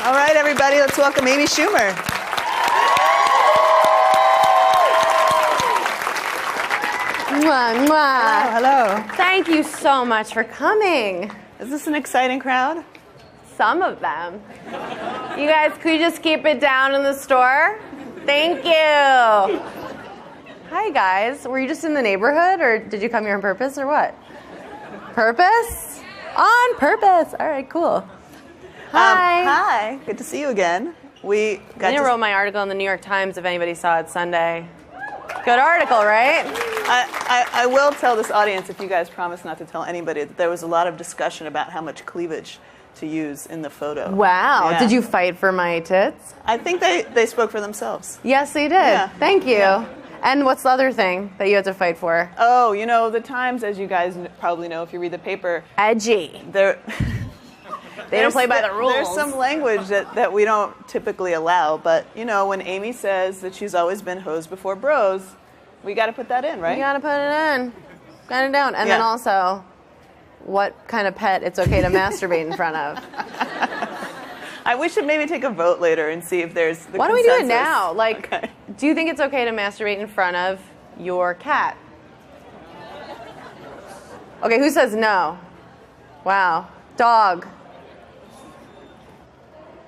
All right, everybody, let's welcome Amy Schumer. Mwah, mwah. Hello. Thank you so much for coming. Is this an exciting crowd? Some of them. You guys, could you just keep it down in the store? Thank you. Hi, guys. Were you just in the neighborhood, or did you come here on purpose, or what? Purpose? On purpose. All right, cool. Hi. Hi. Good to see you again. I wrote my article in the New York Times, if anybody saw it Sunday. Good article, right? I will tell this audience, if you guys promise not to tell anybody, that there was a lot of discussion about how much cleavage to use in the photo. Wow. Yeah. Did you fight for my tits? I think they spoke for themselves. Yes, they did. Yeah. Thank you. Yeah. And what's the other thing that you had to fight for? Oh, you know, the Times, as you guys probably know if you read the paper. Edgy. They don't play by the rules. There's some language that we don't typically allow, but, you know, when Amy says that she's always been hoes before bros, we got to put that in, right? You got to put it in. Got it down. And then also, what kind of pet it's okay to masturbate in front of. We should maybe take a vote later and see if there's the Why don't we do it now? Like, okay. Do you think it's okay to masturbate in front of your cat? Okay, who says no? Wow. Dog.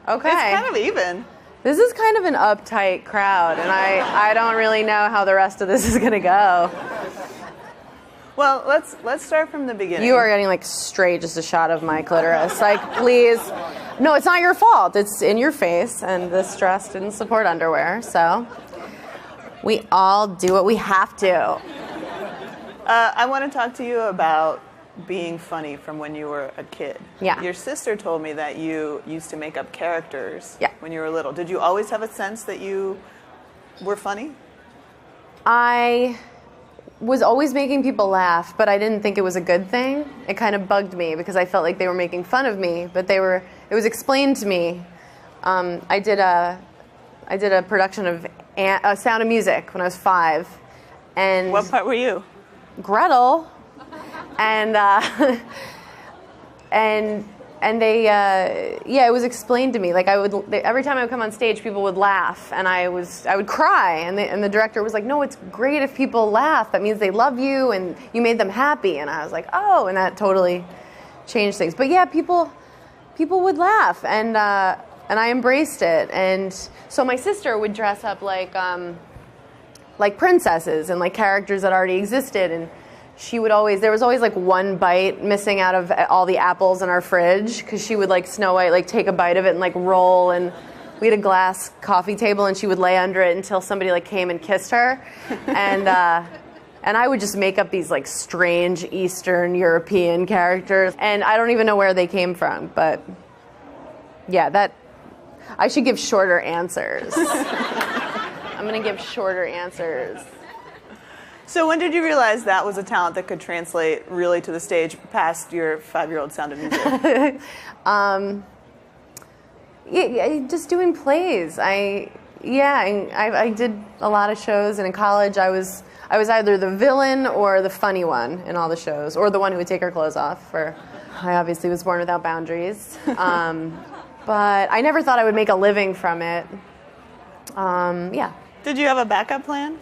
Okay. It's kind of even. This is kind of an uptight crowd, and I don't really know how the rest of this is going to go. Well, let's start from the beginning. You are getting, like, straight just a shot of my clitoris. Like, please. No, it's not your fault. It's in your face, and this dress didn't support underwear, so we all do what we have to. I want to talk to you about being funny from when you were a kid. Yeah. Your sister told me that you used to make up characters when you were little. Did you always have a sense that you were funny? I was always making people laugh, but I didn't think it was a good thing. It kind of bugged me because I felt like they were making fun of me, but it was explained to me. I did a production of Sound of Music when I was 5. And what part were you? Gretel. And they it was explained to me. Like every time I would come on stage, people would laugh, and I would cry, and the director was like, "No, it's great if people laugh. That means they love you and you made them happy." And I was like, "Oh," and that totally changed things. But yeah, people would laugh, and I embraced it. And so my sister would dress up like princesses and like characters that already existed, and there was always like one bite missing out of all the apples in our fridge, because she would, like Snow White, like take a bite of it and like roll, and we had a glass coffee table and she would lay under it until somebody like came and kissed her. And I would just make up these like strange Eastern European characters, and I don't even know where they came from, but yeah, I should give shorter answers. I'm gonna give shorter answers. So when did you realize that was a talent that could translate really to the stage past your 5-year-old Sound of Music? Just doing plays. I did a lot of shows, and in college I was either the villain or the funny one in all the shows, or the one who would take her clothes off. I obviously was born without boundaries, but I never thought I would make a living from it. Did you have a backup plan?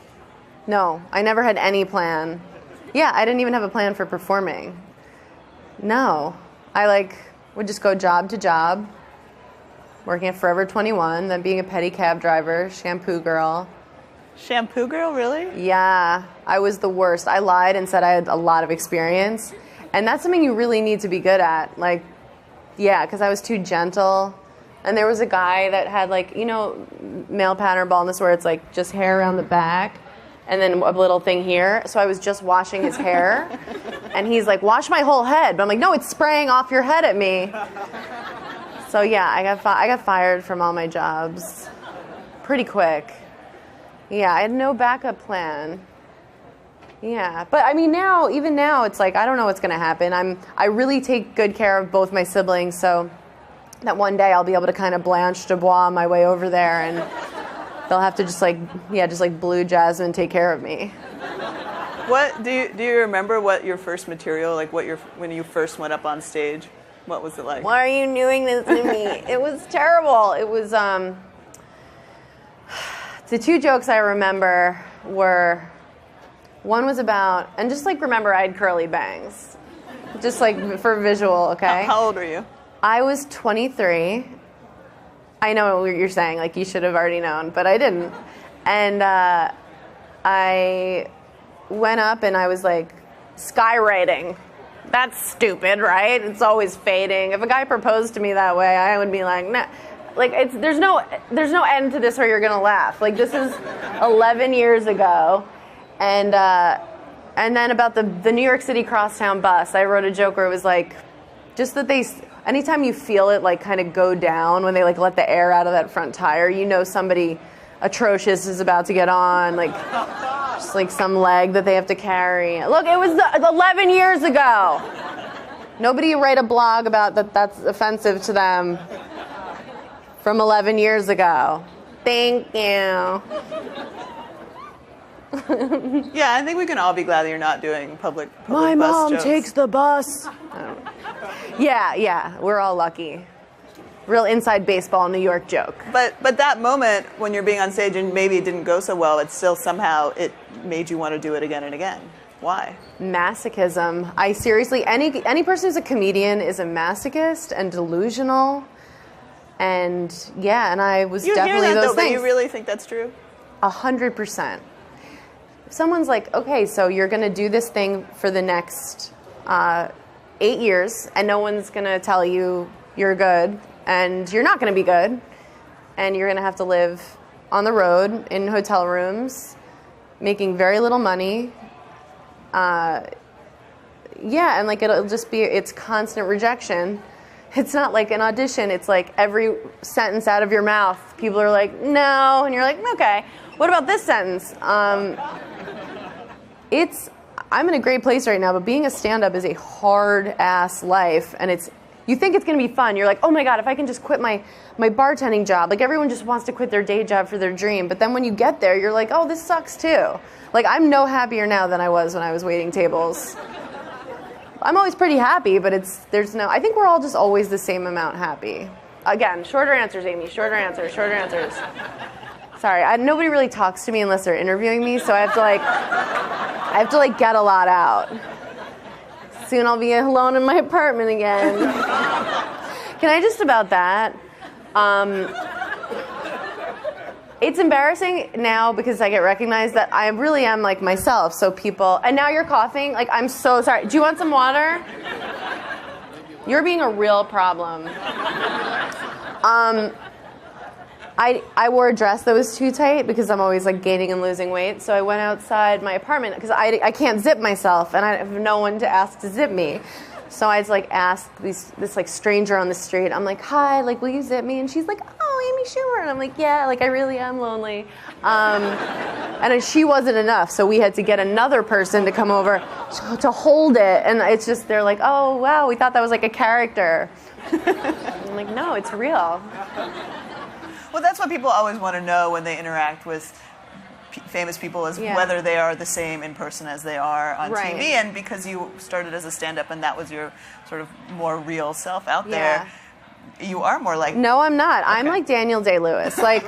No, I never had any plan. Yeah, I didn't even have a plan for performing. No. I would just go job to job, working at Forever 21, then being a petty cab driver, shampoo girl. Shampoo girl, really? Yeah, I was the worst. I lied and said I had a lot of experience, and that's something you really need to be good at. Because I was too gentle. And there was a guy that had male pattern baldness, where it's like just hair around the back and then a little thing here. So I was just washing his hair, and he's like, "Wash my whole head." But I'm like, "No, it's spraying off your head at me." So yeah, I got fired from all my jobs pretty quick. Yeah, I had no backup plan. Yeah, but I mean even now, it's like I don't know what's gonna happen. I really take good care of both my siblings, so that one day I'll be able to kind of Blanche Dubois my way over there, and they'll have to just like Blue Jasmine take care of me. What do you remember? What your first material, when you first went up on stage? What was it like? Why are you doing this to me? It was terrible. It was, the two jokes I remember were, one was about, and just like remember I had curly bangs. Just like for visual, okay? How old were you? I was 23. I know what you're saying, like you should have already known, but I didn't. And I went up and I was like, skywriting. That's stupid, right? It's always fading. If a guy proposed to me that way, I would be like, nah. Like there's no end to this where you're gonna laugh. Like this is 11 years ago, and then about the New York City crosstown bus, I wrote a joke where it was like, just that anytime you feel it like kind of go down when they like let the air out of that front tire, you know somebody atrocious is about to get on, like just like some leg that they have to carry. Look, it was 11 years ago. Nobody write a blog about that's offensive to them from 11 years ago. Thank you. Yeah, I think we can all be glad that you're not doing public My bus mom jokes. takes the bus. Yeah, we're all lucky. Real inside baseball New York joke. But that moment when you're being on stage and maybe it didn't go so well, it still somehow it made you want to do it again and again. Why? Masochism. I seriously, any person who's a comedian is a masochist and delusional. And yeah, and I was definitely hear that, those though, things. But you really think that's true? 100%. If someone's like, okay, so you're going to do this thing for the next 8 years, and no one's going to tell you you're good, and you're not going to be good, and you're going to have to live on the road in hotel rooms, making very little money. Yeah, and like it'll just be, it's constant rejection. It's not like an audition. It's like every sentence out of your mouth, people are like, no, and you're like, okay. What about this sentence? I'm in a great place right now, but being a stand-up is a hard-ass life, and you think it's going to be fun. You're like, oh my God, if I can just quit my bartending job. Like everyone just wants to quit their day job for their dream. But then when you get there, you're like, oh, this sucks too. Like I'm no happier now than I was when I was waiting tables. I'm always pretty happy, but I think we're all just always the same amount happy. Again, shorter answers, Amy, shorter answers. Sorry, nobody really talks to me unless they're interviewing me, so I have to get a lot out. Soon I'll be alone in my apartment again. Can I just about that? It's embarrassing now because I get recognized that I really am like myself. So people, and now you're coughing. Like I'm so sorry. Do you want some water? You're being a real problem. I wore a dress that was too tight because I'm always like gaining and losing weight. So I went outside my apartment because I can't zip myself and I have no one to ask to zip me. So I just like asked this like stranger on the street. I'm like, hi, like will you zip me? And she's like, oh, Amy Schumer. And I'm like, yeah, like I really am lonely. And she wasn't enough. So we had to get another person to come over to hold it. And it's just, they're like, oh, wow, we thought that was like a character. I'm like, no, it's real. Well, that's what people always want to know when they interact with famous people is whether they are the same in person as they are on TV. And because you started as a stand-up and that was your sort of more real self out there, you are more like... No, I'm not. Okay. I'm like Daniel Day-Lewis. Like,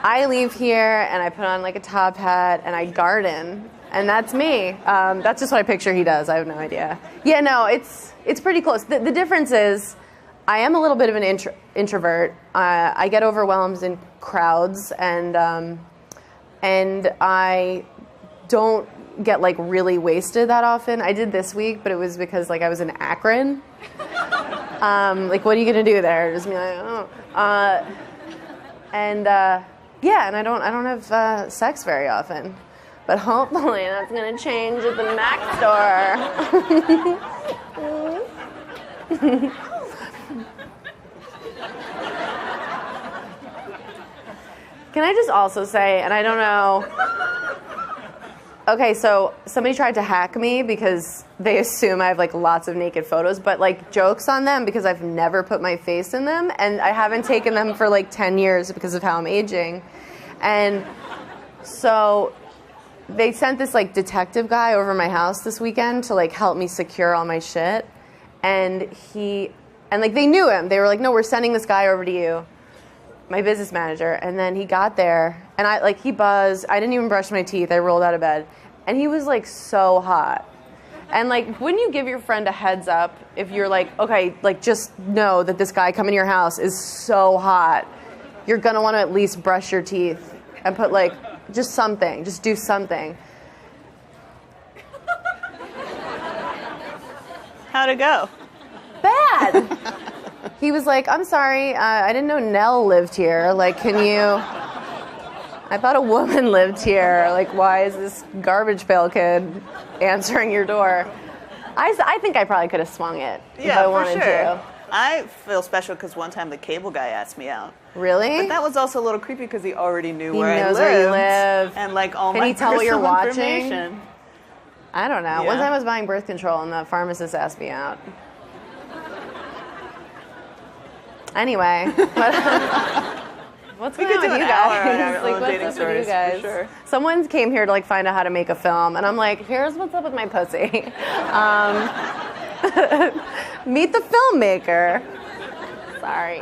I leave here and I put on like a top hat and I garden. And that's me. That's just what I picture he does. I have no idea. Yeah, no, it's pretty close. The difference is I am a little bit of an introvert. I get overwhelmed in crowds and I don't get like really wasted that often. I did this week, but it was because like I was in Akron. Like, what are you gonna do there? Just be like, oh. And I don't have sex very often, but hopefully that's gonna change at the Mac store. Can I just also say, and I don't know, okay, so somebody tried to hack me because they assume I have like lots of naked photos, but like jokes on them because I've never put my face in them and I haven't taken them for like 10 years because of how I'm aging. And so they sent this like detective guy over my house this weekend to like help me secure all my shit. And like they knew him. They were like, no, we're sending this guy over to you, my business manager. And then he got there, and he buzzed. I didn't even brush my teeth. I rolled out of bed. And he was like so hot. And like, wouldn't you give your friend a heads up if you're like, okay, like just know that this guy coming to your house is so hot. You're going to want to at least brush your teeth and put like, just something, just do something. How'd it go? Bad. He was like, I'm sorry, I didn't know Nell lived here. Like, I thought a woman lived here. Like, why is this garbage pail kid answering your door? I think I probably could have swung it if I wanted to. I feel special because one time the cable guy asked me out. Really? But that was also a little creepy because he already knew where I lived. He knows where you live. And like all Can my he tell what you're watching? information. I don't know. Yeah. One time I was buying birth control and the pharmacist asked me out. Anyway. What's going on with you guys? Like, what's up with you guys? Sure. Someone came here to like find out how to make a film, and I'm like, here's what's up with my pussy. Meet the filmmaker. Sorry.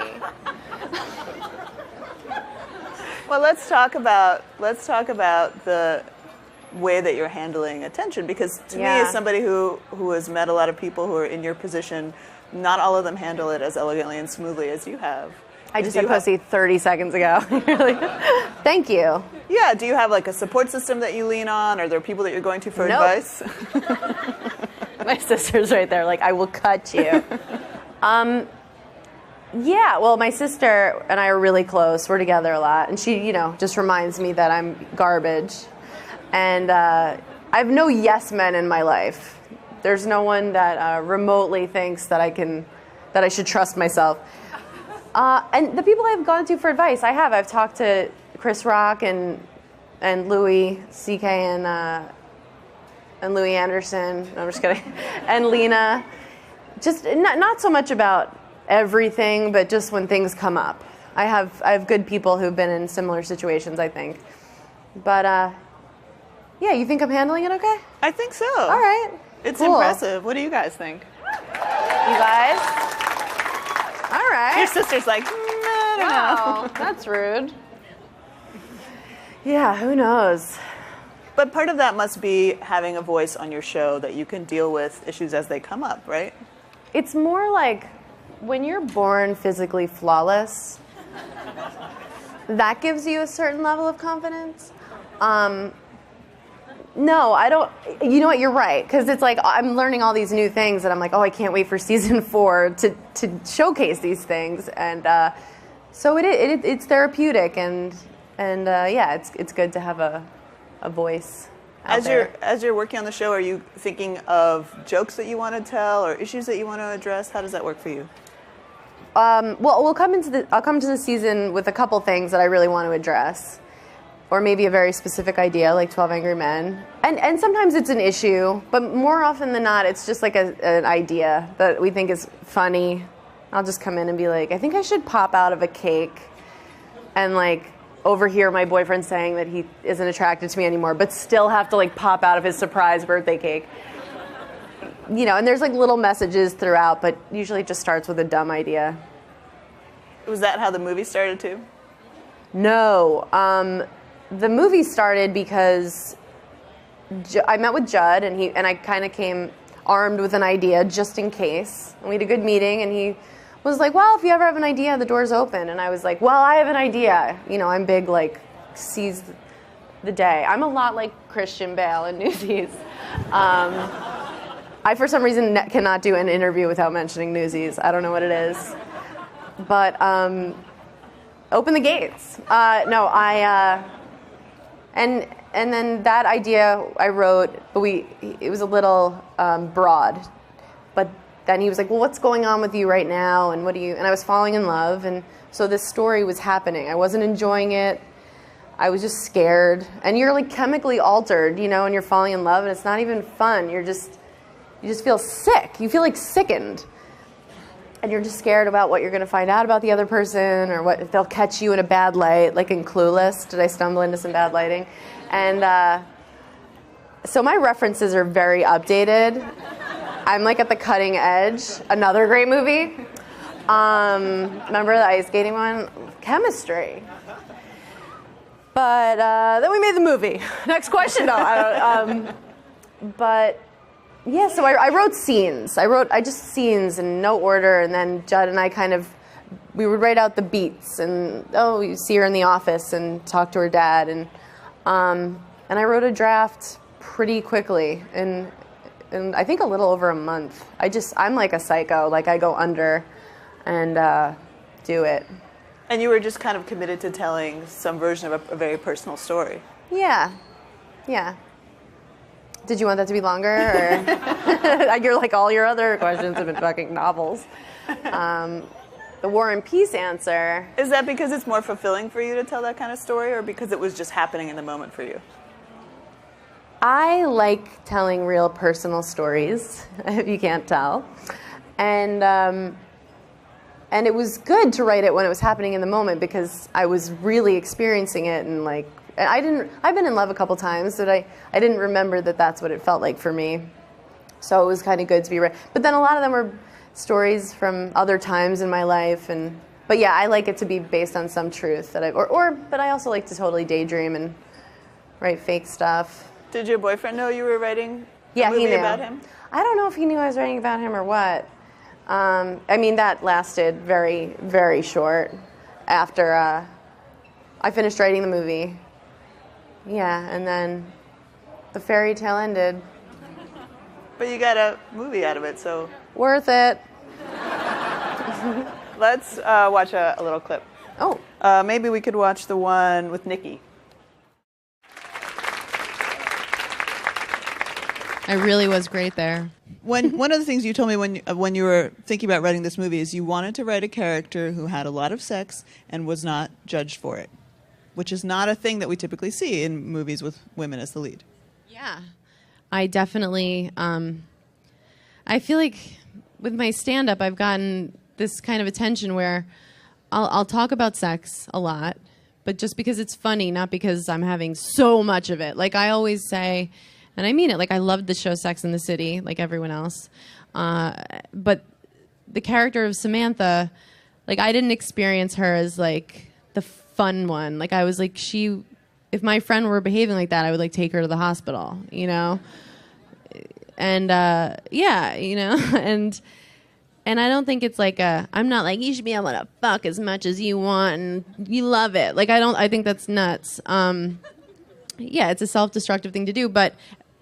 Well, let's talk about the way that you're handling attention, because to me, as somebody who has met a lot of people who are in your position, not all of them handle it as elegantly and smoothly as you have. I just had pussy 30 seconds ago. Thank you. Yeah. Do you have like a support system that you lean on? Are there people that you're going to for advice? My sister's right there. Like, I will cut you. Yeah. Well, my sister and I are really close. We're together a lot, and she, just reminds me that I'm garbage. And I have no yes men in my life. There's no one that remotely thinks that I should trust myself. And the people I've gone to for advice, I've talked to Chris Rock and Louis C.K. and Louis Anderson. No, I'm just kidding. And Lena. Just not so much about everything, but just when things come up. I have good people who've been in similar situations, I think. But yeah, you think I'm handling it okay? I think so. All right. It's cool. Impressive. What do you guys think? You guys? All right. Your sister's like, I don't know. That's rude. Yeah, who knows? But part of that must be having a voice on your show that you can deal with issues as they come up, right? It's more like when you're born physically flawless, that gives you a certain level of confidence. No, I don't. You know what? You're right. Because it's like I'm learning all these new things, and I'm like, oh, I can't wait for season 4 to showcase these things. And so it's therapeutic, and yeah, it's good to have a voice. As you're working on the show, are you thinking of jokes that you want to tell or issues that you want to address? How does that work for you? Well, I'll come into the season with a couple things that I really want to address. Or maybe a very specific idea, like 12 Angry Men. And sometimes it's an issue, but more often than not, it's just like an idea that we think is funny. I'll just come in and be like, I think I should pop out of a cake and like overhear my boyfriend saying that he isn't attracted to me anymore, but still have to like pop out of his surprise birthday cake. And there's like little messages throughout, but usually it just starts with a dumb idea. Was that how the movie started too? No. The movie started because I met with Judd, and I kind of came armed with an idea just in case. And we had a good meeting, and he was like, well, if you ever have an idea, the door's open. And I was like, well, I have an idea. I'm big, like, seize the day. I'm a lot like Christian Bale in Newsies. I, for some reason, cannot do an interview without mentioning Newsies. I don't know what it is. But open the gates. And then that idea I wrote, but it was a little broad. But then he was like, well, what's going on with you right now? And and I was falling in love. And so this story was happening. I wasn't enjoying it. I was just scared. And you're like chemically altered, and you're falling in love, and it's not even fun. You just feel sick. You feel like sickened. And you're just scared about what you're going to find out about the other person, or if they'll catch you in a bad light, like in Clueless. Did I stumble into some bad lighting? And so my references are very updated. I'm like at the cutting edge. Another great movie. Remember the ice skating one? Chemistry. But then we made the movie. Next question. No, I don't, but yeah, so I wrote scenes. I just scenes in no order, and then Judd and I we would write out the beats, and you see her in the office and talk to her dad, and I wrote a draft pretty quickly, and I think a little over a month. I'm like a psycho. Like I go under and do it. And you were just kind of committed to telling some version of a very personal story. Yeah. Did you want that to be longer? Or you're like, all your other questions have been fucking novels. The War and Peace answer. Is that because it's more fulfilling for you to tell that kind of story, or because it was just happening in the moment for you? I like telling real personal stories, if you can't tell. And it was good to write it when it was happening in the moment, because I was really experiencing it, and I've been in love a couple times, but I didn't remember that that's what it felt like for me. So it was kind of good to be right. But then a lot of them were stories from other times in my life, but yeah, I like it to be based on some truth but I also like to totally daydream and write fake stuff. Did your boyfriend know you were writing a movie he knew about him? I don't know if he knew I was writing about him or what. I mean, that lasted very, very short after I finished writing the movie. Yeah, and then the fairy tale ended. But you got a movie out of it, so... Worth it. Let's watch a little clip. Oh. Maybe we could watch the one with Nikki. I really was great there. One of the things you told me when you were thinking about writing this movie is you wanted to write a character who had a lot of sex and was not judged for it, which is not a thing that we typically see in movies with women as the lead. Yeah, I definitely. I feel like with my stand-up, I've gotten this kind of attention where I'll talk about sex a lot, but just because it's funny, not because I'm having so much of it. Like I always say. And I mean it. Like, I loved the show Sex and the City, like everyone else. But the character of Samantha, like, I didn't experience her as, like, the fun one. Like, I was like, if my friend were behaving like that, I would, like, take her to the hospital, you know? And, yeah, you know? And I don't think it's like I'm not like, you should be able to fuck as much as you want and you love it. Like, I think that's nuts. Yeah, it's a self-destructive thing to do,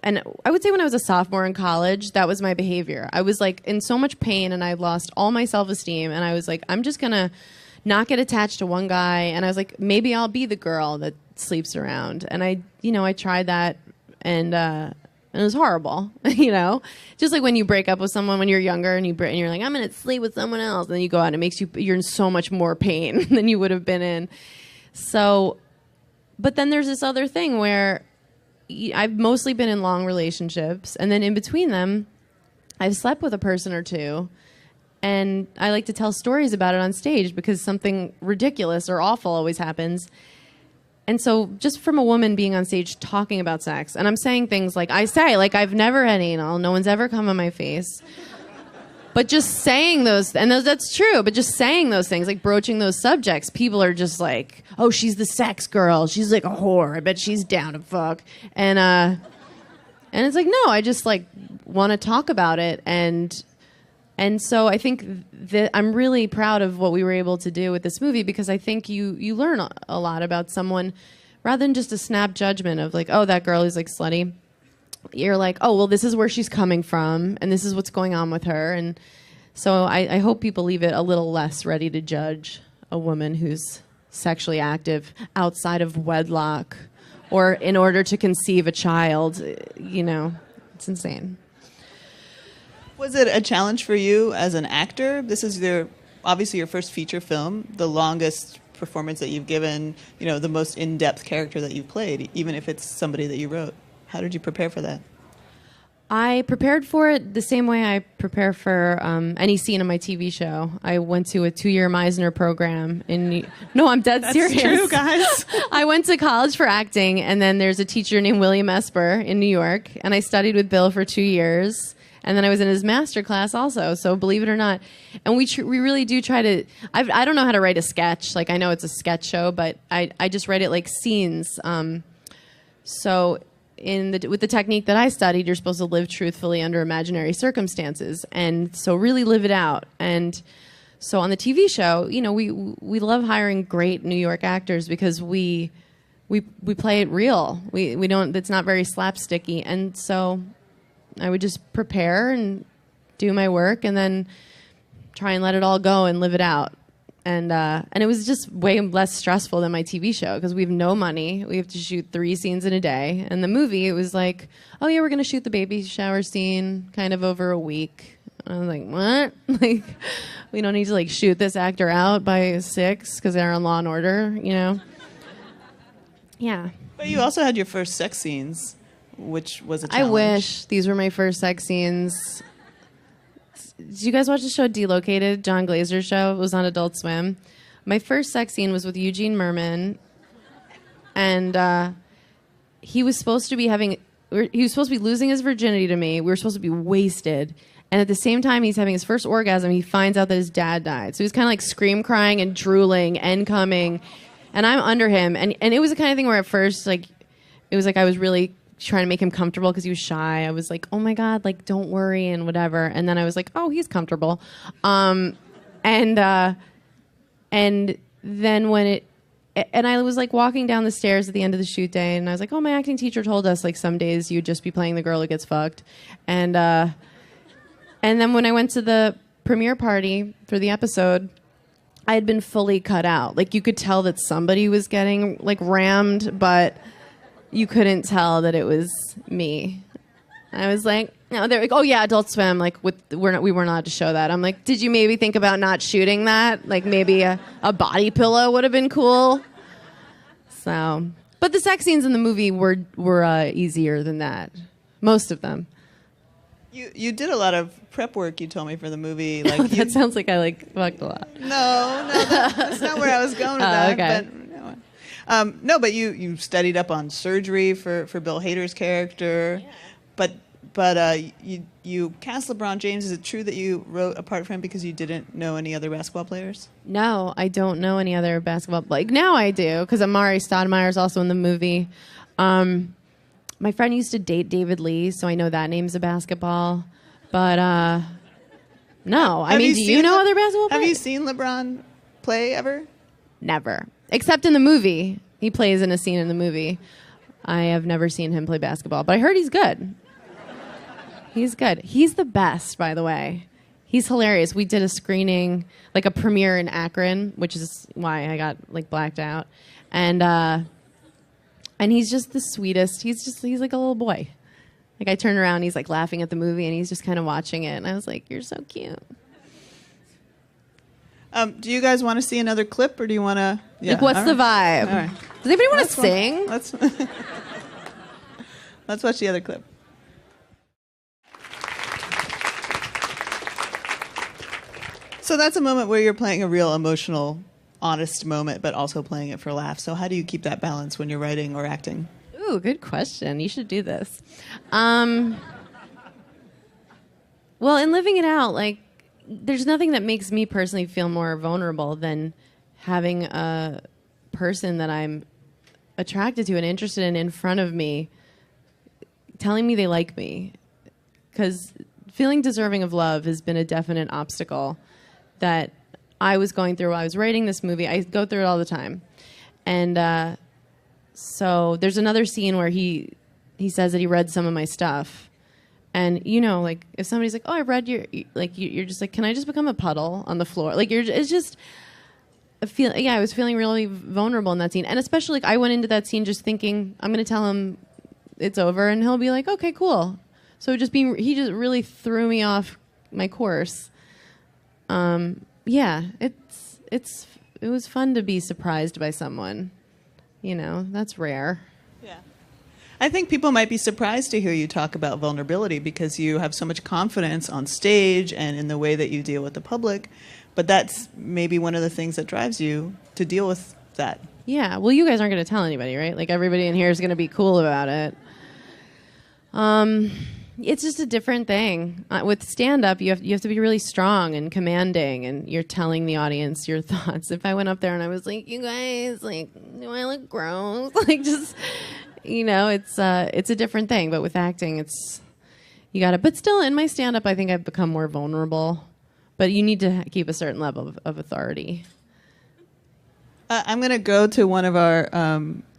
and I would say when I was a sophomore in college, that was my behavior. I was like in so much pain and I lost all my self-esteem, and I was like, I'm just gonna not get attached to one guy, and I was like, maybe I'll be the girl that sleeps around. And I tried that, and it was horrible, you know? Just like when you break up with someone when you're younger and you're like, I'm gonna sleep with someone else, and then you go out and you're in so much more pain than you would have been in. So, but then there's this other thing where I've mostly been in long relationships, and then in between them, I've slept with a person or two, and I like to tell stories about it on stage because something ridiculous or awful always happens. And so just from a woman being on stage talking about sex, and I'm saying things like I say, like I've never had anal, no one's ever come on my face. But just saying that's true, but just saying those things, like broaching those subjects, people are just like, oh, she's the sex girl. She's like a whore. I bet she's down to fuck. And it's like, no, I just like want to talk about it. And so I think that I'm really proud of what we were able to do with this movie, because I think you learn a lot about someone rather than just a snap judgment of like, oh, that girl is like slutty. You're like, oh, well, this is where she's coming from, and this is what's going on with her. And so I hope people leave it a little less ready to judge a woman who's sexually active outside of wedlock or in order to conceive a child. You know, it's insane. Was it a challenge for you as an actor? This is obviously your first feature film, the longest performance that you've given, you know, the most in-depth character that you've played, even if it's somebody that you wrote. How did you prepare for that? I prepared for it the same way I prepare for any scene on my TV show. I went to a 2-year Meisner program No, I'm dead serious. That's true, guys. I went to college for acting, and then there's a teacher named William Esper in New York, and I studied with Bill for 2 years. And then I was in his master class also. So believe it or not. And we really do try to, I don't know how to write a sketch. Like I know it's a sketch show, but I just write it like scenes. So with the technique that I studied, you're supposed to live truthfully under imaginary circumstances. And so really live it out. And so on the TV show, you know, we love hiring great New York actors because we play it real. We don't, it's not very slapsticky. And so I would just prepare and do my work and then try and let it all go and live it out. And it was just way less stressful than my TV show because we have no money. We have to shoot 3 scenes in a day. And the movie, it was like, oh yeah, we're going to shoot the baby shower scene kind of over a week. I was like, what? Like, we don't need to like shoot this actor out by 6 because they're on Law and Order, you know? Yeah. But you also had your first sex scenes, which was a challenge. I wish these were my first sex scenes. Did you guys watch the show Delocated? John Glazer's show. It was on Adult Swim. My first sex scene was with Eugene Merman, and he was supposed to be losing his virginity to me. We were supposed to be wasted. And at the same time he's having his first orgasm, he finds out that his dad died. So he's kind of like scream crying and drooling and coming. And I'm under him. And it was the kind of thing where at first, like, it was like I was really trying to make him comfortable because he was shy. I was like, oh my God, like, don't worry and whatever. And then I was like, oh, he's comfortable. And then when I was like walking down the stairs at the end of the shoot day and I was like, oh, my acting teacher told us like some days you'd just be playing the girl who gets fucked. And then when I went to the premiere party for the episode, I had been fully cut out. Like, you could tell that somebody was getting, like, rammed, but you couldn't tell that it was me. I was like, no, they're like, oh, yeah, Adult Swim. Like, we weren't allowed to show that. I'm like, did you maybe think about not shooting that? Like, maybe a body pillow would have been cool. So, but the sex scenes in the movie were easier than that. Most of them. You did a lot of prep work, you told me, for the movie. Like that sounds like I like fucked a lot. No, that's not where I was going with that. Okay. But no, but you studied up on surgery for Bill Hader's character. Yeah. But you cast LeBron James. Is it true that you wrote a part for him because you didn't know any other basketball players? No, I don't know any other basketball. Like now I do because Amari Stoudemire is also in the movie. My friend used to date David Lee, so I know that name's a basketball. But no, I mean, do you know other basketball players? Have you seen LeBron play ever? Never, except in the movie. He plays in a scene in the movie. I have never seen him play basketball, but I heard he's good. He's good. He's the best, by the way. He's hilarious. We did a screening, like a premiere in Akron, which is why I got like blacked out, and he's just the sweetest. He's like a little boy. Like I turned around, he's like laughing at the movie, and he's just kind of watching it. And I was like, "You're so cute." Do you guys want to see another clip, or do you want to? Yeah, like, what's the vibe? All right. Does anybody want to sing? Let's watch the other clip. So that's a moment where you're playing a real emotional, honest moment, but also playing it for laughs. So how do you keep that balance when you're writing or acting? Ooh, good question. You should do this. Well, in living it out, like, there's nothing that makes me personally feel more vulnerable than having a person that I'm attracted to and interested in front of me telling me they like me. Because feeling deserving of love has been a definite obstacle that I was going through while I was writing this movie. I go through it all the time. And so there's another scene where he says that he read some of my stuff. And, you know, like, if somebody's like, oh, I read your, like, you're just like, can I just become a puddle on the floor? Like, it's just, I was feeling really vulnerable in that scene. And especially, like, I went into that scene just thinking, I'm going to tell him it's over, and he'll be like, okay, cool. So he just really threw me off my course. Yeah, it was fun to be surprised by someone. You know, that's rare. Yeah. I think people might be surprised to hear you talk about vulnerability because you have so much confidence on stage and in the way that you deal with the public. But that's maybe one of the things that drives you to deal with that. Yeah. Well, you guys aren't going to tell anybody, right? Like, everybody in here is going to be cool about it. It's just a different thing. With stand-up, you have to be really strong and commanding, and you're telling the audience your thoughts. If I went up there and I was like, "You guys, like, do I look gross?" Like, just, it's a different thing. But with acting, you got to. But still, in my stand-up, I think I've become more vulnerable. But you need to keep a certain level of authority. I'm going to go to one of our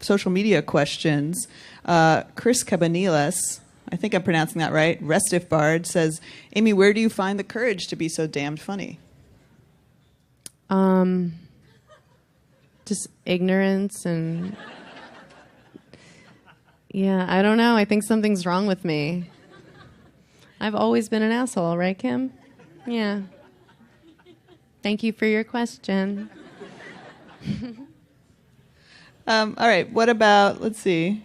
social media questions. Chris Cabanilas, I think I'm pronouncing that right, Restif Bard says, Amy, where do you find the courage to be so damned funny? Just ignorance and... Yeah, I don't know. I think something's wrong with me. I've always been an asshole, right, Kim? Yeah. Thank you for your question. All right, what about, let's see.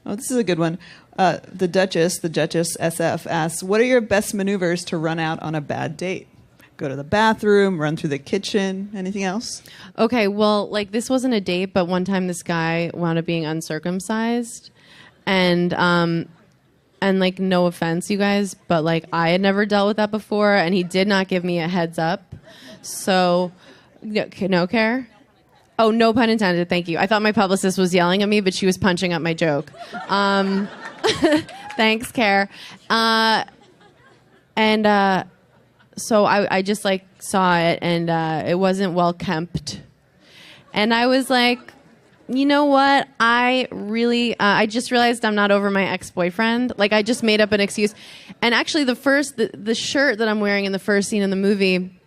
Oh, this is a good one. The Duchess SF asks, what are your best maneuvers to run out on a bad date? Go to the bathroom, run through the kitchen, anything else? Okay, well, like, this wasn't a date, but one time this guy wound up being uncircumcised. And like, no offense, you guys, but like, I had never dealt with that before, and he did not give me a heads up. So, no care? Oh, no pun intended. Thank you. I thought my publicist was yelling at me, but she was punching up my joke. Thanks, Care. So I just like saw it, and it wasn't well kempt. And I was like, you know what? I really, I just realized I'm not over my ex-boyfriend. Like, I just made up an excuse. And actually, the shirt that I'm wearing in the first scene in the movie,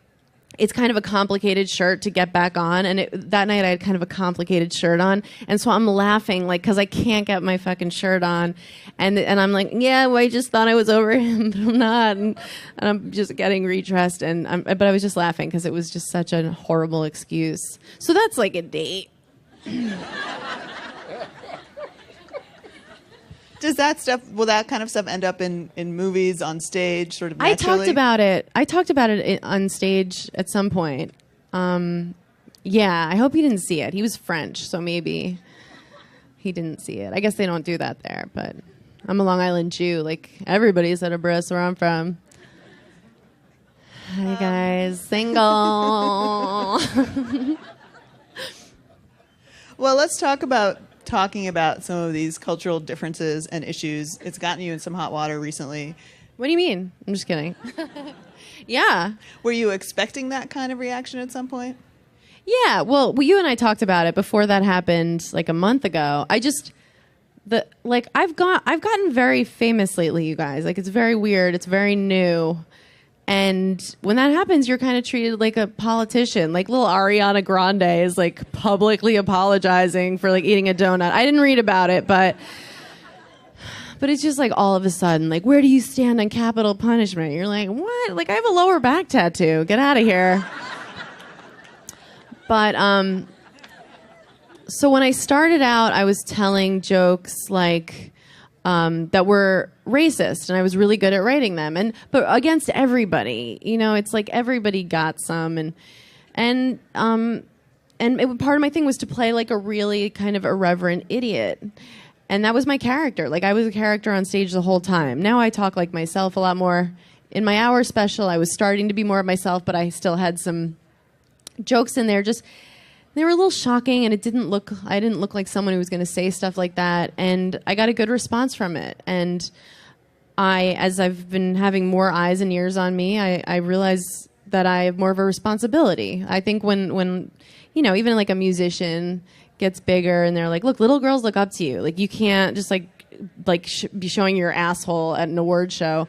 it's kind of a complicated shirt to get back on. And that night I had kind of a complicated shirt on. And so I'm laughing, like, because I can't get my fucking shirt on. And I'm like, yeah, well, I just thought I was over him, but I'm not. And I'm just getting redressed. But I was just laughing because it was just such a horrible excuse. So that's like a date. Does will that kind of stuff end up in movies, on stage, sort of naturally? I talked about it on stage at some point. Yeah, I hope he didn't see it. He was French, so maybe he didn't see it. I guess they don't do that there, but I'm a Long Island Jew. Like, everybody's at a breast where I'm from. Hi, guys. Single. Well, let's talking about some of these cultural differences and issues. It's gotten you in some hot water recently. What do you mean? I'm just kidding. Yeah. Were you expecting that kind of reaction at some point? Yeah. Well, you and I talked about it before that happened, like a month ago. I've gotten very famous lately, you guys. Like, it's very weird. It's very new. And when that happens, you're kind of treated like a politician. Like, little Ariana Grande is like publicly apologizing for like eating a donut. I didn't read about it, but it's just like all of a sudden, like, where do you stand on capital punishment? You're like, what? Like, I have a lower back tattoo. Get out of here. But so when I started out, I was telling jokes like that were racist, and I was really good at writing them, but against everybody. It's like everybody got some, and part of my thing was to play like a really kind of irreverent idiot, and that was my character. Like, I was a character on stage the whole time. Now I talk like myself a lot more. In my hour special, I was starting to be more of myself, but I still had some jokes in there. Just, they were a little shocking, and I didn't look like someone who was going to say stuff like that. And I got a good response from it. And as I've been having more eyes and ears on me, I realize that I have more of a responsibility. I think when even like a musician gets bigger and they're like, look, little girls look up to you. Like, you can't just be showing your asshole at an award show.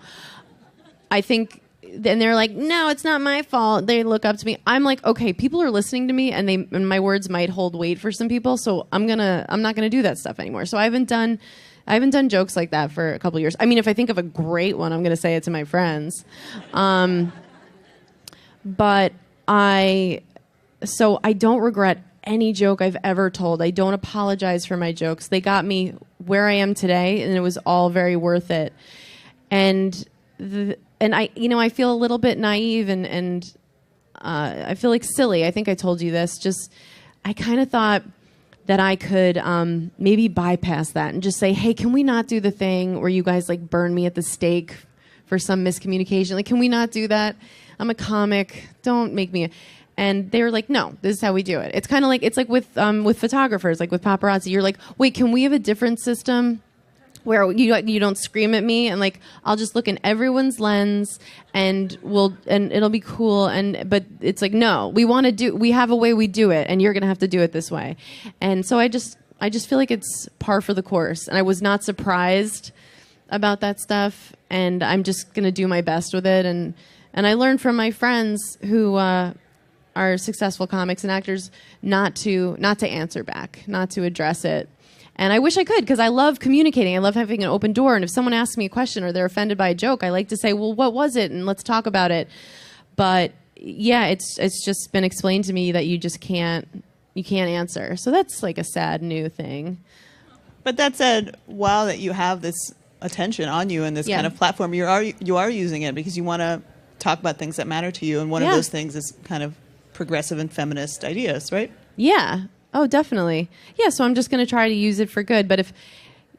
I think... And they're like, no, it's not my fault. They look up to me. I'm like, okay, people are listening to me, and my words might hold weight for some people. So I'm not gonna do that stuff anymore. So I haven't done jokes like that for a couple of years. I mean, if I think of a great one, I'm gonna say it to my friends. But I don't regret any joke I've ever told. I don't apologize for my jokes. They got me where I am today, and it was all very worth it. And I feel a little bit naive and I feel like silly. I think I told you this. Just, I kind of thought that I could maybe bypass that and just say, hey, can we not do the thing where you guys like burn me at the stake for some miscommunication? Like, can we not do that? I'm a comic. Don't make me. And they were like, no, this is how we do it. It's kind of like, it's like with photographers, like with paparazzi. You're like, wait, can we have a different system where you don't scream at me, and like I'll just look in everyone's lens and it'll be cool. But it's like, no, we have a way we do it, and you're gonna have to do it this way. And so I just feel like it's par for the course, and I was not surprised about that stuff, and I'm just gonna do my best with it. And I learned from my friends who are successful comics and actors not to answer back, not to address it. And I wish I could, because I love communicating. I love having an open door. And if someone asks me a question or they're offended by a joke, I like to say, well, what was it? And let's talk about it. But yeah, it's just been explained to me that you can't answer. So that's like a sad new thing. But that said, while that you have this attention on you and this kind of platform, you are using it because you want to talk about things that matter to you. And one of those things is kind of progressive and feminist ideas, right? Yeah. Oh, definitely. Yeah, so I'm just going to try to use it for good. But if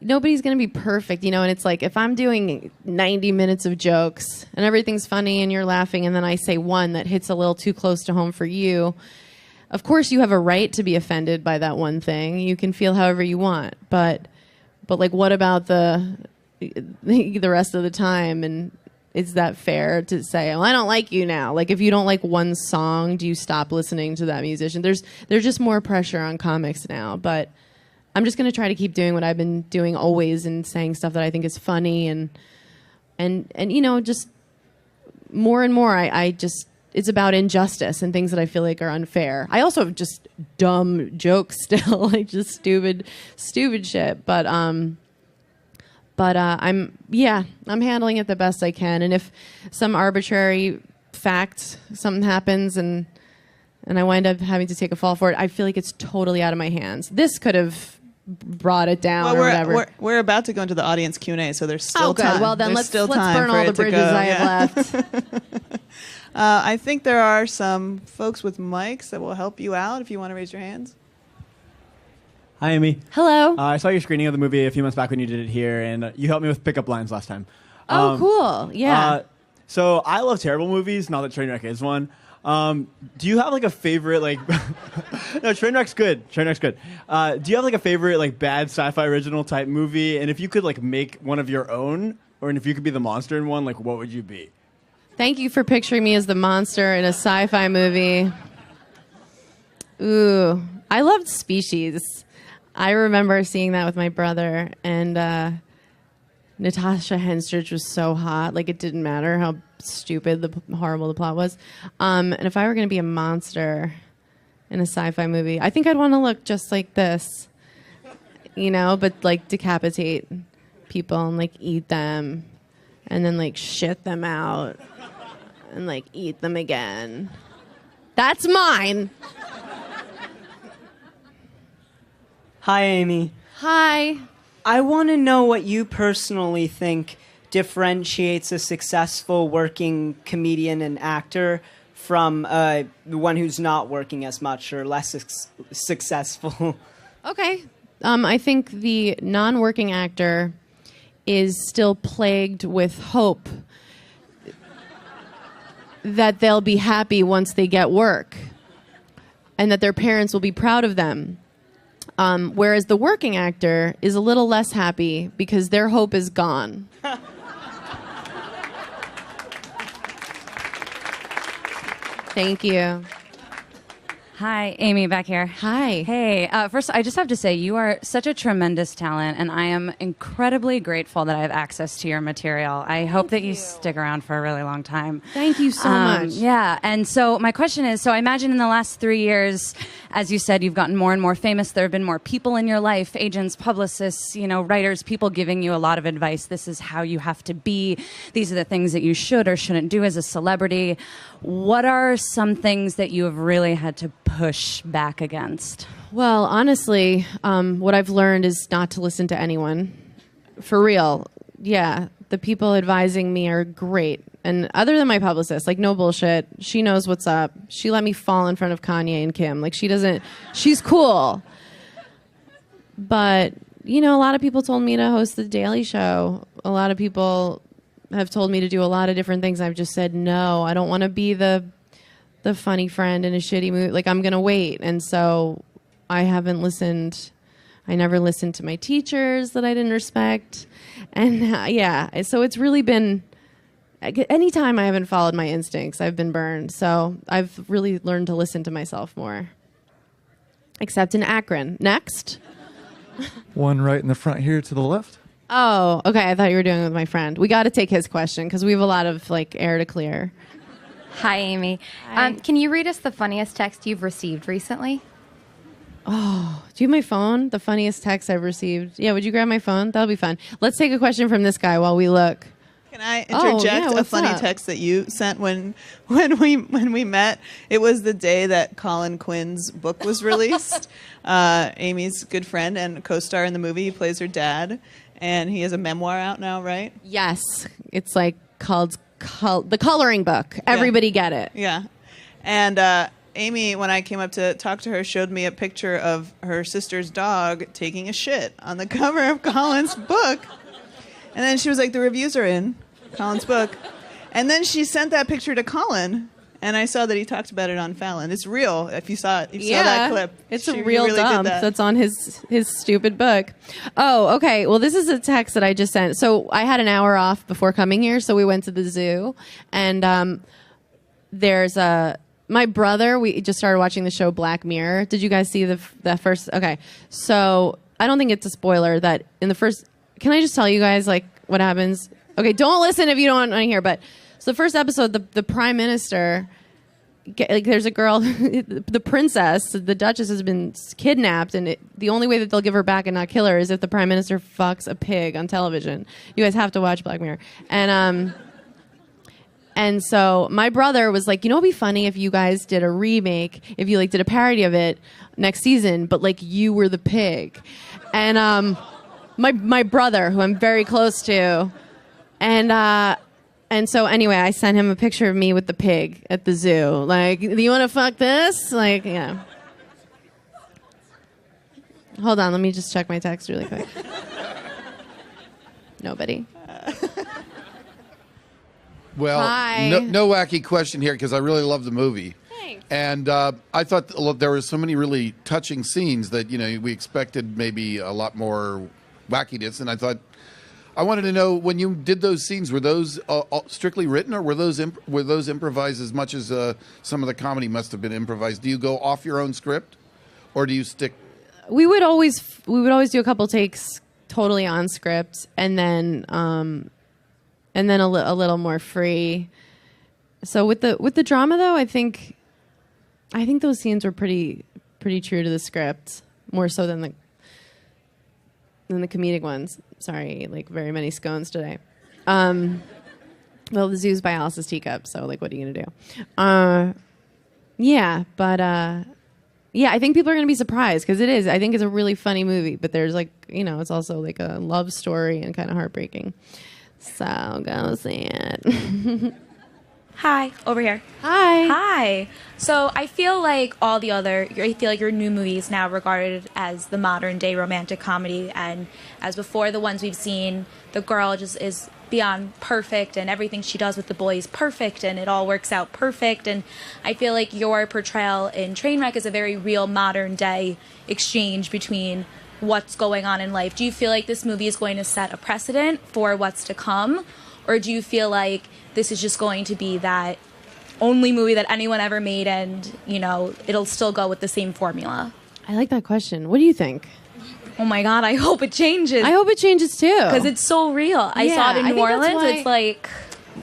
nobody's going to be perfect, and it's like if I'm doing 90 minutes of jokes and everything's funny and you're laughing, and then I say one that hits a little too close to home for you, of course you have a right to be offended by that one thing. You can feel however you want. But like, what about the rest of the time? And is that fair to say, well, I don't like you now? Like, if you don't like one song, do you stop listening to that musician? There's just more pressure on comics now. But I'm just going to try to keep doing what I've been doing always, and saying stuff that I think is funny, and just more and more. It's about injustice and things that I feel like are unfair. I also have just dumb jokes still, like just stupid shit. But I'm handling it the best I can. And if some arbitrary fact, something happens and I wind up having to take a fall for it, I feel like it's totally out of my hands. This could have brought it down or whatever. We're about to go into the audience Q&A, so there's still time. Well, then let's burn all the bridges I have left. I think there are some folks with mics that will help you out if you want to raise your hands. Hi, Amy. Hello. I saw your screening of the movie a few months back when you did it here, and you helped me with pickup lines last time. Oh, cool. Yeah. So I love terrible movies, not that Trainwreck is one. Do you have like a favorite, like... No, Trainwreck's good. Trainwreck's good. Do you have like a favorite like bad sci-fi original type movie? And if you could like make one of your own, or if you could be the monster in one, like what would you be? Thank you for picturing me as the monster in a sci-fi movie. Ooh, I loved Species. I remember seeing that with my brother, and Natasha Henstridge was so hot. Like, it didn't matter how stupid, horrible the plot was. And if I were going to be a monster in a sci-fi movie, I think I'd want to look just like this, but like decapitate people and like eat them and then like shit them out and like eat them again. That's mine. Hi, Amy. Hi. I want to know what you personally think differentiates a successful working comedian and actor from the one who's not working as much or less successful. Okay. I think the non-working actor is still plagued with hope that they'll be happy once they get work and that their parents will be proud of them. Whereas the working actor is a little less happy because their hope is gone. Thank you. Hi, Amy, back here. Hi. Hey, first, I just have to say, you are such a tremendous talent, and I am incredibly grateful that I have access to your material. I hope that you stick around for a really long time. Thank you so much. Yeah, and so my question is, so I imagine in the last 3 years, as you said, you've gotten more and more famous. There have been more people in your life, agents, publicists, writers, people giving you a lot of advice. This is how you have to be. These are the things that you should or shouldn't do as a celebrity. What are some things that you have really had to push back against? Well, honestly, what I've learned is not to listen to anyone. For real. Yeah, the people advising me are great. And other than my publicist, like, no bullshit. She knows what's up. She let me fall in front of Kanye and Kim. Like, she's cool. But, you know, a lot of people told me to host the Daily Show. A lot of people have told me to do a lot of different things. I've just said, no, I don't want to be the funny friend in a shitty mood. Like, I'm going to wait. And so I haven't listened. I never listened to my teachers that I didn't respect. And yeah, so it's really been, anytime I haven't followed my instincts, I've been burned. So I've really learned to listen to myself more. Except in Akron. Next. One right in the front here to the left. Oh, okay. I thought you were doing it with my friend. We got to take his question because we have a lot of like air to clear. Hi, Amy. Hi. Can you read us the funniest text you've received recently? Oh, do you have my phone? The funniest text I've received. Yeah, would you grab my phone? That'll be fun. Let's take a question from this guy while we look. Can I interject a funny text that you sent when we met? It was the day that Colin Quinn's book was released. Amy's good friend and co-star in the movie. He plays her dad, and he has a memoir out now, right? Yes, it's like called The Coloring Book. Everybody get it. Yeah, and Amy, when I came up to talk to her, showed me a picture of her sister's dog taking a shit on the cover of Colin's book. And then she was like, the reviews are in Colin's book. And then she sent that picture to Colin, and I saw that he talked about it on Fallon. It's real. If you saw it, you saw that clip. It's a real really dump that's on his stupid book. Oh, okay. Well, this is a text that I just sent. So I had an hour off before coming here, so we went to the zoo. And there's my brother, we just started watching the show Black Mirror. Did you guys see the first? Okay. So I don't think it's a spoiler that in the first... Can I just tell you guys, like, what happens? Okay, don't listen if you don't want to hear. But so the first episode, the prime minister, like, there's a girl, the princess, the Duchess has been kidnapped, and the only way that they'll give her back and not kill her is if the prime minister fucks a pig on television. You guys have to watch Black Mirror. And so my brother was like, you know, it'd be funny if you guys did a remake, if you like did a parody of it next season, but like you were the pig. And my brother, who I'm very close to, and so anyway, I sent him a picture of me with the pig at the zoo. Like, do you want to fuck this? Like, yeah. Hold on, let me just check my text really quick. Nobody. Well, no wacky question here because I really love the movie. Thanks. And I thought there were so many really touching scenes that, you know, we expected maybe a lot more wackiness. And I wanted to know, when you did those scenes, were those strictly written, or were those improvised as much as some of the comedy must have been improvised? Do you go off your own script, or do you stick? We would always do a couple takes totally on script, and then a little more free. So with the drama, though, I think those scenes were pretty true to the script, more so than the comedic ones. Sorry, like very many scones today. Well, the zoo's by Alice's Teacup, so like, what are you gonna do? Yeah, but yeah, I think people are gonna be surprised because it is. I think it's a really funny movie, but there's like, you know, it's also like a love story and kind of heartbreaking. So go see it. Hi, over here. Hi. Hi. So I feel like your new movie is now regarded as the modern day romantic comedy, and as before, the ones we've seen, the girl just is beyond perfect, and everything she does with the boy is perfect, and it all works out perfect. And I feel like your portrayal in Trainwreck is a very real modern day exchange between what's going on in life. Do you feel like this movie is going to set a precedent for what's to come? Or do you feel like this is just going to be that only movie that anyone ever made, and, you know, it'll still go with the same formula? I like that question. What do you think? Oh my God, I hope it changes. I hope it changes too. Because it's so real. I saw it in New Orleans. It's like...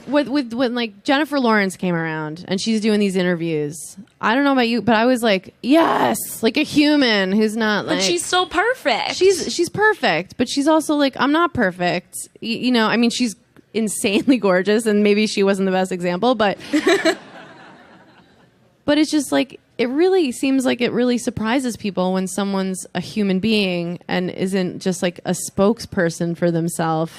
When like Jennifer Lawrence came around and she's doing these interviews, I don't know about you, but I was like, yes, like a human who's not like... But she's so perfect. She's perfect, but she's also like, I'm not perfect. You know, I mean, she's insanely gorgeous, and maybe she wasn't the best example, but... But it's just like, it really seems like it really surprises people when someone's a human being and isn't just like a spokesperson for themselves.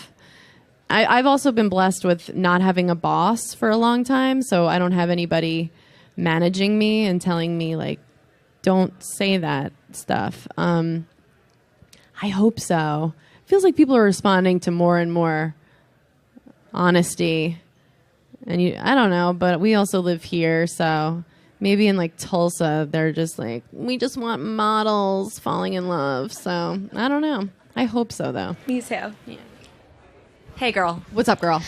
I've also been blessed with not having a boss for a long time, so I don't have anybody managing me and telling me, like, don't say that stuff. I I hope so. It feels like people are responding to more and more honesty. And I don't know, but we also live here, so maybe in like Tulsa, they're just like, we just want models falling in love. So I don't know. I hope so, though. Me too. Yeah. Hey, girl. What's up, girl?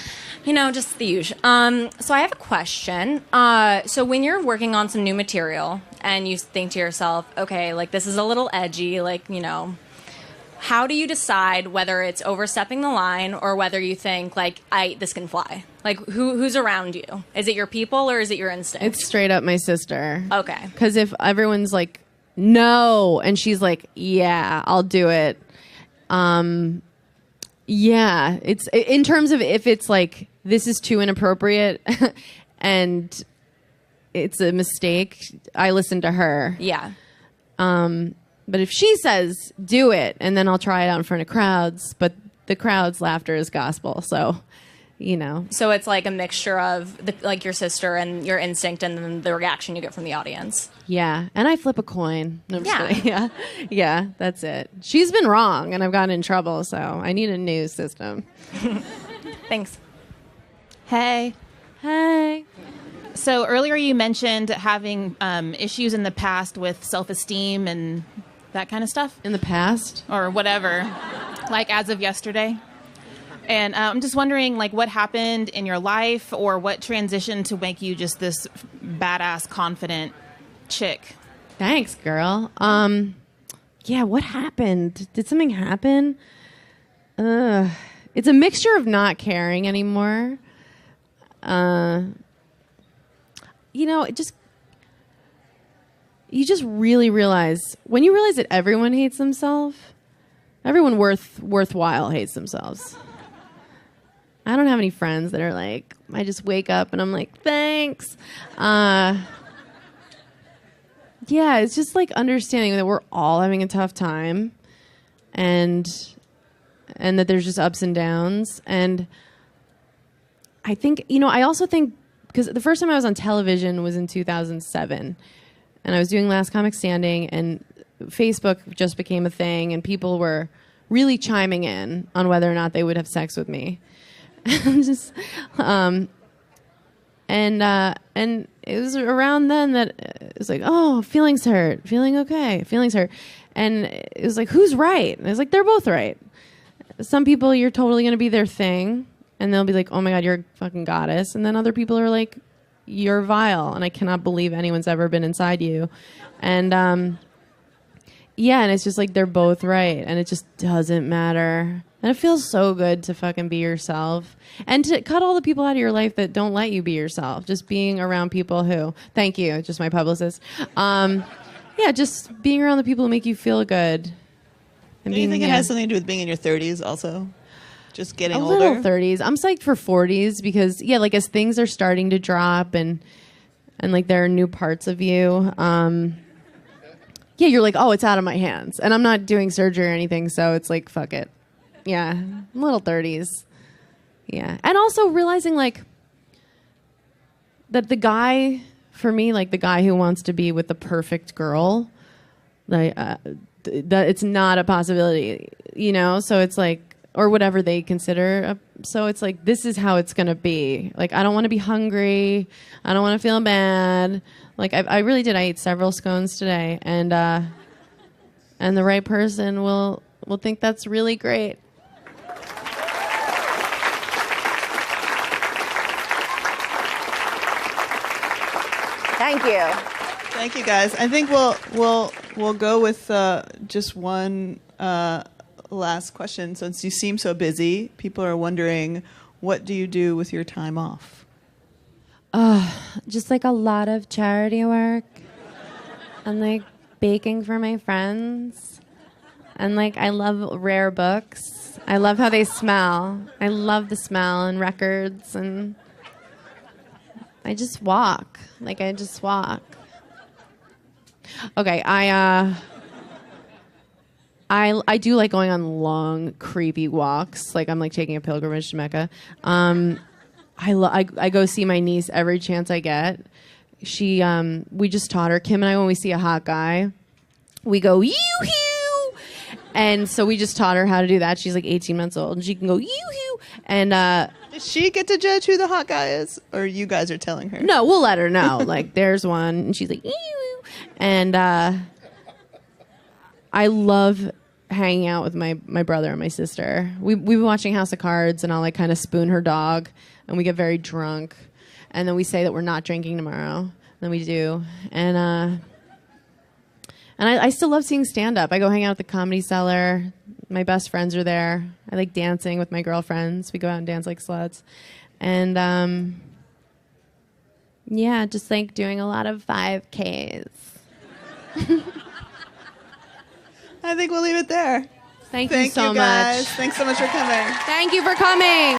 You know, just the usual. So I have a question. So when you're working on some new material and you think to yourself, okay, like this is a little edgy, like, you know, how do you decide whether it's overstepping the line or whether you think like, this can fly? Like who's around you? Is it your people or is it your instinct? It's straight up my sister. Okay. Because if everyone's like, no, and she's like, yeah, I'll do it. Yeah, it's in terms of if it's like this is too inappropriate and it's a mistake, I listen to her. Yeah. But if she says do it, and then I'll try it out in front of crowds, but the crowd's laughter is gospel, so you know. So it's like a mixture of like your sister and your instinct, and then the reaction you get from the audience. Yeah, and I flip a coin. No, I'm just Yeah. kidding. Yeah, yeah, that's it. She's been wrong, and I've gotten in trouble, so I need a new system. Thanks. Hey. Hey. So earlier you mentioned having issues in the past with self-esteem and that kind of stuff. In the past? Or whatever, like as of yesterday. And I'm just wondering, like, what happened in your life or what transitioned to make you just this badass, confident chick? Thanks, girl. Yeah, what happened? Did something happen? It's a mixture of not caring anymore. You know, you just really realize, when you realize that everyone hates themselves, everyone worthwhile hates themselves. I don't have any friends that are like, I just wake up and I'm like, thanks. Yeah, it's just like understanding that we're all having a tough time and that there's just ups and downs. And I think, you know, I also think, because the first time I was on television was in 2007, and I was doing Last Comic Standing, and Facebook just became a thing, and people were really chiming in on whether or not they would have sex with me. Just, and it was around then that it was like, oh, feelings hurt, feeling okay, feelings hurt, and it was like, who's right? And I was like, they're both right. Some people, you're totally going to be their thing, and they'll be like, oh my God, you're a fucking goddess. And then other people are like, you're vile, and I cannot believe anyone's ever been inside you. And yeah, and it's just like they're both right, and it just doesn't matter. And it feels so good to fucking be yourself and to cut all the people out of your life that don't let you be yourself. Just being around people who, thank you, just my publicist. Yeah, just being around the people who make you feel good. And Do you think it has something to do with being in your 30s also? Just getting older? A little 30s. I'm psyched for 40s because, yeah, like as things are starting to drop and like there are new parts of you, yeah, you're like, oh, it's out of my hands. And I'm not doing surgery or anything, so it's like, fuck it. Yeah, little 30s. Yeah. And also realizing, like, that the guy, for me, like the guy who wants to be with the perfect girl, like, that it's not a possibility, you know? So it's like, or whatever they consider. So it's like, this is how it's going to be. Like, I don't want to be hungry. I don't want to feel bad. Like, I really did. I ate several scones today. And the right person will think that's really great. Thank you. Thank you, guys. I think we'll go with just one last question. Since you seem so busy, people are wondering, what do you do with your time off? Just like a lot of charity work and like baking for my friends. And like I love rare books. I love how they smell. I love the smell and records, and I just walk. Like I just walk. Okay, I do like going on long, creepy walks. Like I'm like taking a pilgrimage to Mecca. I go see my niece every chance I get. We just taught her, Kim and I, when we see a hot guy, we go, yoo-hoo! And so we just taught her how to do that. She's like 18 months old, and she can go yoo-hoo. And does she get to judge who the hot guy is, or you guys are telling her? no, we'll let her know. Like, there's one, and she's like yoo-hoo. And I love hanging out with my brother and my sister. We've been watching House of Cards, and I'll like kind of spoon her dog, and we get very drunk, and then we say that we're not drinking tomorrow. And then we do, and I still love seeing stand-up. I go hang out at the Comedy Cellar. My best friends are there. I like dancing with my girlfriends. We go out and dance like sluts. And, yeah, just like doing a lot of 5Ks. I think we'll leave it there. Thank you so guys. much. Thanks so much for coming. Thank you for coming.